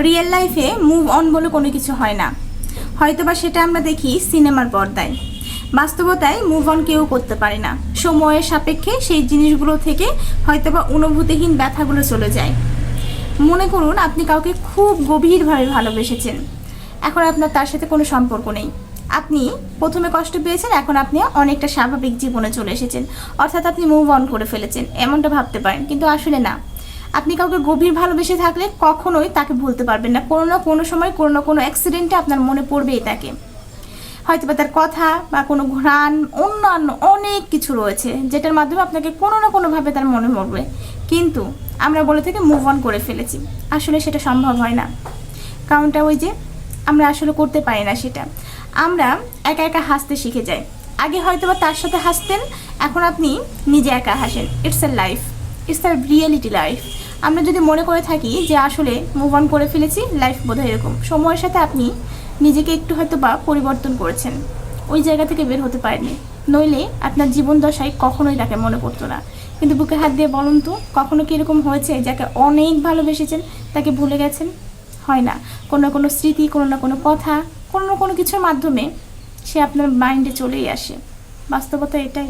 Real লাইফে move on বলে কোনো কিছু হয় না, হয়তোবা সেটা আমরা দেখি সিনেমার পর্দায়। বাস্তবতায় মুভ অন কেউ করতে পারে না। সময়ের সাপেক্ষে সেই জিনিসগুলো থেকে হয়তোবা অনুভূতিহীন ব্যথাগুলো চলে যায়। মনে করুন আপনি কাউকে খুব গভীরভাবে ভালোবেসেছেন, এখন আপনার তার সাথে কোনো সম্পর্ক নেই। আপনি প্রথমে কষ্ট পেয়েছেন, এখন আপনি অনেকটা স্বাভাবিক জীবনে চলে এসেছেন, অর্থাৎ আপনি মুভ অন করে ফেলেছেন, এমনটা ভাবতে পারেন। কিন্তু আসলে না, আপনি কাউকে গভীর ভালোবেসে থাকলে কখনোই তাকে ভুলতে পারবেন না। কোনো না কোনো সময় কোনো না কোনো অ্যাক্সিডেন্টে আপনার মনে পড়বেই তাকে, হয়তো বা তার কথা বা কোনো ঘ্রাণ, অন্যান্য অনেক কিছু রয়েছে যেটার মাধ্যমে আপনাকে কোনো না কোনোভাবে তার মনে পড়বে। কিন্তু আমরা বলে থেকে মুভ অন করে ফেলেছি, আসলে সেটা সম্ভব হয় না। কারণটা ওই যে আমরা আসলে করতে পারি না সেটা। আমরা একা একা হাসতে শিখে যাই। আগে হয়তো বা তার সাথে হাসতেন, এখন আপনি নিজে একা হাসেন। It's a life, it's a reality life. আমরা যদি মনে করে থাকি যে আসলে মুভ অন করে ফেলেছি, লাইফ বোধহয় এরকম, সময়ের সাথে আপনি নিজেকে একটু হয়তো বা পরিবর্তন করেছেন, ওই জায়গা থেকে বের হতে পারেননি। নইলে আপনার জীবন দশায় কখনোই তাকে মনে পড়তো না। কিন্তু বুকে হাত দিয়ে বলুন তো, কখনো কি এরকম হয়েছে যাকে অনেক ভালোবেসেছেন তাকে ভুলে গেছেন? হয় না। কোনো না কোনো স্মৃতি, কোনো না কোনো কথা, কোনো না কোনো কিছুর মাধ্যমে সে আপনার মাইন্ডে চলেই আসে। বাস্তবতা এটাই।